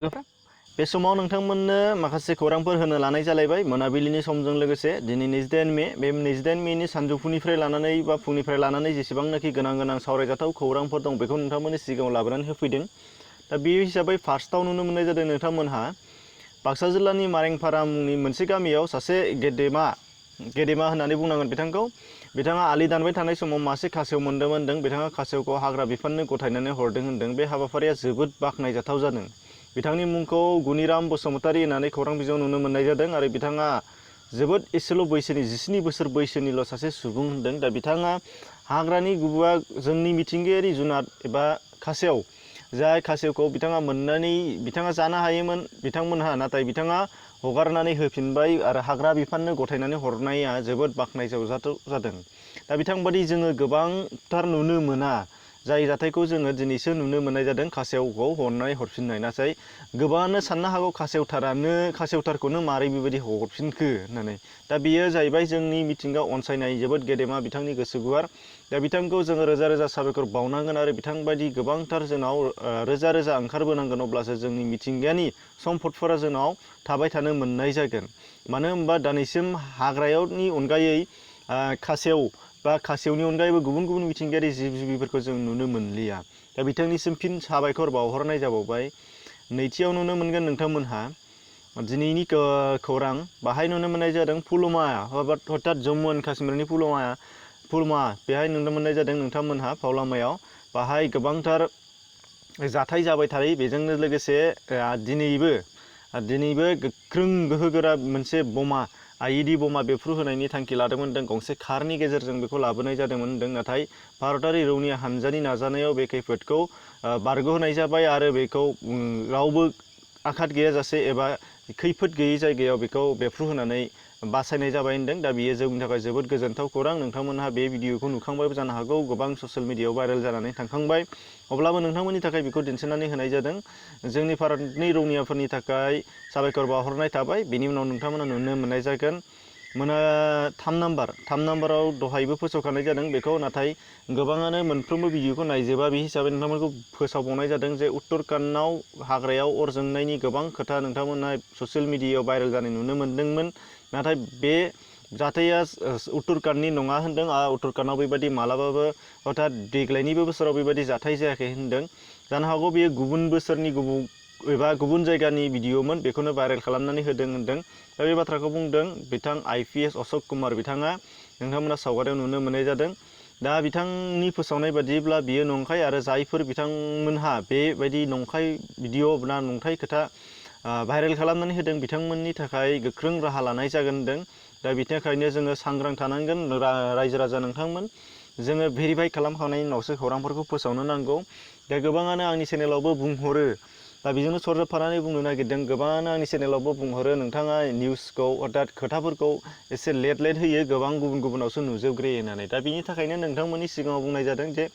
बे समाव नोंथांमोननो माखासे खौरांफोर होनो लानाय जालायबाय मोनाबिलिनि समजों लोगोसे दिनै 28 मे बे 28 मेनि सानजौफुनिफ्राय लानानै बा फुंनिफ्राय लानानै जेसेबांनाखि गोनां सावरायजाथाव खौरांफोर दं बेखौ नोंथांमोननि सिगाङाव लाबोनानै होफैदों। दा बे हिसाबै फार्स्टआव नुनो मोननाय जादों नोंथांमोनहा बाक्सा जिल्लानि मारेंपारा मुंनि मोनसे गामियाव सासे गेदेमा होननानै बुंनांगोन बिथाङा आलि दानबाय थानाय समाव मासे खासेव मोनदों बिथाङा खासेवखौ हाग्रा बिफाननो गथायनानै हरदों होनदों। बे हाबाफारिया जोबोद बाख्नायजाथाव जादों। बिथांनि मुंखौ गुनिराम बसुमतारी होननानै खौरां बिजोङाव नुनो मोननाय जादों आरो बिथाङा जोबोद एसेल' बैसोनि 17 बोसोर बैसोनिल' सासे सुबुं होनदों। दा बिथाङा हाग्रानि गुबुआ जोंनि मिथिंगायारि जुनार एबा खासेव जाय खासेवखौ बिथाङा मोननानै बिथाङा जानो हायोमोन बिथांमोनहा, नाथाय बिथाङा हगारनानै होफिनबाय आरो हाग्रा बिफाननो गथायनानै हरनाया जोबोद बाख्नायजाथाव जादों। दा बिथांबादि जोङो गोबांथार नुनो मोना, जाय जाथायखौ जोङो दिनैसो नुनो मोननाय जादों खासेवखौ हरफिननाय। नाथाय गोबाङानो साननो हागौ खासेवथारखौनो मारै बेबायदि हरफिनखो होननानै। दा बेयो जाहैबाय जोंनि मिथिंगा अनसायनाय जोबोद गेदेमा बिथांनि गोसो गुवार। दा बिथांखौ जोङो रोजा रोजा साबायखर बावनांगोन आरो बिथांबायदि गोबांथार जोंनाव रोजा रोजा ओंखारबोनांगोन, अब्लासो जोंनि मिथिंगानि सम्पदफोरा जोंनाव थाबाय थानो मोननाय जागोन। मानो होनबा दिनैसिम हाग्रानि अनगायै खासेव बा खासेवनि अनगायैबो गुबुन गुबुन मिथिंगायारि जिबिफोरखौ जों नुनो मोनलिया। दा बिथांनिसिम फिन साबायखर बावहरनाय जाबावबाय। नैथियाव नुनो मोनगोन नोंथांमोनहा दिनैनि खौरां बाहाय नुनो मोननाय जादों पुलवामा हथात जम्मु एन्ड काश्मीरनि पुलवामा बेहाय नुनो मोननाय जादों नोंथांमोनहा पावलामायाव। बाहाय गोबांथार जाथाय जाबाय थायो। बेजोंनो लोगोसे दिनैबो गोख्रों गोहोगोरा मोनसे बमा आइइडि बमा बेफ्रुहोनायनि थांखि लादोंमोन। गंसे कारनि गेजेरजों बेखौ लाबोनाय जादोंमोन। नाथाय भारतारि रौनिया हानजानि नाजानायाव बे खैफोदखौ बारग'होनाय जाबाय आरो बेखौ रावबो आघात गैयाजासे एबा खैफोद गैयै जायगायाव बेखौ बेफ्रुहोनानै बासायनाय जाबाय होनदों। दा बेयो जोंनि थाखाय जोबोद गोजोनथाव खौरां। नोंथांमोनहा बे भिडिअखौ नुखांबायबो जानो हागौ, गोबां ससियेल मिडियायाव भाइरेल जानानै थांखांबाय। अब्लाबो नोंथांमोननि थाखाय बेखौ दिन्थिनानै होनाय जादों। जोंनि भारतनि रौनियाफोरनि थाखाय साबायखर बावहरनाय थाबाय। बेनि उनाव नोंथांमोना नुनो मोननाय जागोन 3 नाम्बाराव दहायबो फोसावखानाय जादों बेखौ, नाथाय गोबाङानो मोनफ्रोमबो भिडिअखौ नायजोबा। बे हिसाबै नोंथांमोनखौ फोसावबावनाय जादों जे उत्तराखन्डआव हाग्रायाव अर जोंनायनि गोबां खोथा नोंथांमोना ससियेल मिडियायाव भाइरेल जानाय नुनो मोन्दोंमोन। नाथाय बे जाथाया उत्तराखन्डनि नङा होनदों। उत्तराखन्डआव बेबायदि मालाबाबो हथात देग्लायनिबो बोसोराव बेबायदि जाथाय जायाखै होनदों। जानो हागौ बेयो गुबुन बोसोरनि एबा गुबुन जायगानि भिडिअमोन, बेखौनो भाइरेल खालामनानै होनदों। दा बे बाथ्राखौ बुंदों बिथां IPS अशोक कुमार बिथाङा। नोंथांमोना सावगारियाव नुनो मोननाय जादों। दा बिथांनि फोसावनाय बादिब्ला बियो नंखाय आरो जायफोर बिथांमोनहा बेबायदि नंखाय भिडिअ बा नंखाय खोथा भाइरेल खालामनानै होदों बिथांमोननि थाखाय गोख्रों राहा लानाय जागोन होनदों। दा बिनि थाखायनो जोङो सांग्रां थानांगोन रायजो राजा नोंथांमोन। जोङो भेरिफाइ खालामखांनायनि उनावसो खौरांफोरखौ फोसावनो नांगौ। दा गोबाङानो आंनि चेनेलावबो बुंहरो, दा बेजोंनो सरजाबफानानै बुंनो नागिरदों, गोबाङानो आंनि चेनेलावबो बुंहरो नोंथाङा निउसखौ हथात खोथाफोरखौ एसे लेट होयो, गोबां गुबुनावसो नुजोबग्रोयो होननानै। दा बिनि थाखायनो नोंथांमोननि सिगाङाव बुंनाय जादों जे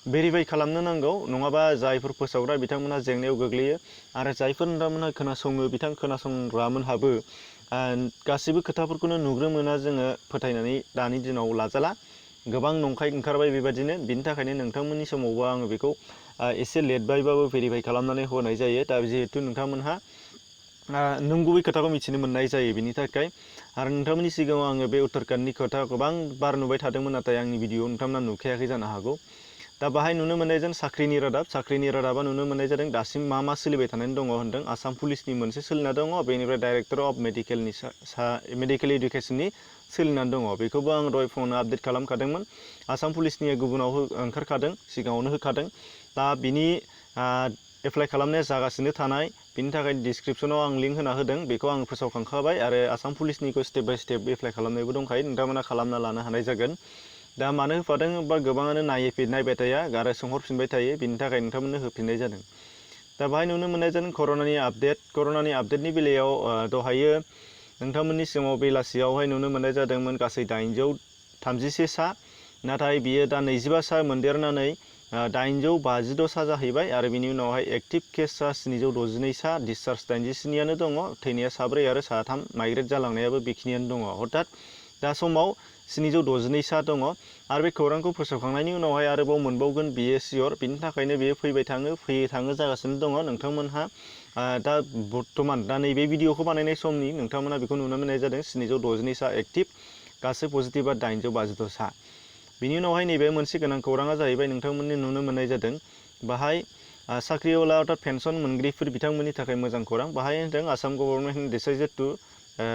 भेरिफाइ खालामनो नांगौ, नङाबा जायफोर फोसावग्रा बिथांमोना जेंनायाव गोग्लैयो आरो जायफोर नोंथांमोनहा खोनासङो बिथां खोनासंग्रामोनहाबो गासिबो खोथाफोरखौनो नुग्रोमोना जोङो फोथायनानै दानि दिनाव लाजाला। गोबां नंखाय ओंखारबाय बेबायदिनो। बिनि थाखायनो नोंथांमोननि समावबो आङो बेखौ एसे लेटबायबाबो भेरिफाइ खालामनानै होनाय जायो। दा जिहेथु नोंथांमोनहा नंगुबै खोथाखौ मिथिनो मोननाय जायो बिनि थाखाय। आरो नोंथांमोननि सिगाङाव आङो बे उत्तराखन्डनि खोथा गोबां बार नुबाय थादोंमोन, नाथाय आंनि भिडिअ नोंथांमोना नुखायाखै जानो हागौ। दा बाहाय नुनो मोननाय जों साख्रिनि रादाबा नुनो मोननाय जादों दासिम मा सोलिबाय थानानै दङ होनदों। आसाम पुलिसनि मोनसे सोलिना दङ, बेनिफ्राय डाइरेक्टर अफ मेडिकेल इडुकेसननि सोलिनानै दङ। बेखौबो आं दहाय फुङावनो आपडेट खालामखादोंमोन। आसाम पुलिसनिया गुबुनाव ओंखारखादों, सिगाङावनो होखादों। दा बिनि एप्लाइ खालामनाया जागासिनो थानाय, बिनि थाखाय डिसक्रिपसनाव आं लिंक होना होदों, बेखौ आं फोसावखांखाबाय। आरो आसाम पुलिसनिखौ स्टेप बाय स्टेप एप्लाइ खालामनायबो दंखायो, नोंथांमोना खालामना लानो हानाय जागोन। दा मानो होफादों होनबा गोबाङानो नायबाय थाया आरो सोंहरफिनबाय थायो, बिनि थाखाय नोंथांमोननो होफिननाय जादों। दा बाहाय नुनो मोननाय जादों कर'नानि आपडेटनि बेलायाव दहायो नोंथांमोननि सिगाङाव बेलासियावहाय नुनो मोननाय जादोंमोन गासै 831 सा, नाथाय बियो दा 25 सा मोनदेरनानै 852 सा जाहैबाय। आरो बिनि उनावहाय एक्टिभ केसआ 762 सा, डिसचार्ज 87आनो दङ, थैनाया 4 आरो 3 माइग्रेट जालांनायाबो बेखिनियानो दङ। हथात दा समाव 762 सा दङ। आरो बे खौरांखौ फोसावखांनायनि उनावहाय आरोबाव मोनबावगोन बियो सियर। बिनि थाखायनो बेयो फैयो थाङो जागासिनो दङ। नोंथांमोनहा दा बर्थमान दा नैबे भिडिअखौ बानायनाय समनि नोंथांमोना बेखौ नुनो मोननाय जादों 760 सा एक्टिभ गासै पजिटिभआ 852 सा। बिनि उनावहाय नैबे मोनसे गोनां खौराङा जाहैबाय नोंथांमोननि नुनो मोननाय जादों बाहाय साख्रिआवला अर्थात पेन्सन मोनगिरिफोर बिथांमोननि थाखाय मोजां खौरां। बाहाय होनदों Assam government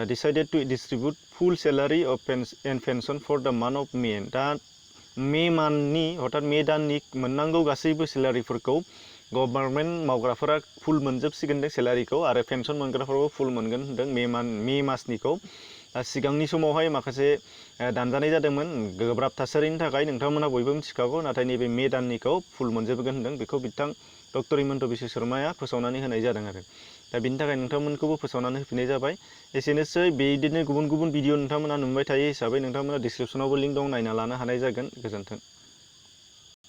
decided to distribute full salary of and pension for the month of May। दा मे मान्थनि अर्थात मे दाननि मोननांगौ गासैबो सेलारिफोरखौ गभर्नमेन्ट मावग्राफोरा फुल मोनजोबसिगोन होनदों सेलारिखौ आरो पेन्सन मोनग्राफोराबो फुल मोनगोन होनदों मे मासनिखौ। सिगांनि समावहाय माखासे दानजानाय जादोंमोन गोब्राब थासारिनि थाखाय नोंथांमोना बयबो मिथिखागौ, नाथाय नैबे मे दाननिखौ फुल मोनजोबगोन होनदों। बेखौ बिथां डक्टर हिमन्त बिश्व शर्माया फोसावनानै होनाय जादों आरो दा बिनि थाखाय नोंथांमोनखौबो फोसावनानै होफिननाय जाबाय। एसेनोसै बेदिनो गुबुन गुबुन भिडिअ नोंथांमोना नुबाय थायो हिसाबै नोंथांमोना डिसक्रिपसनावबो लिंक दं, नायना लानो हानाय जागोन। गोजोन्थों।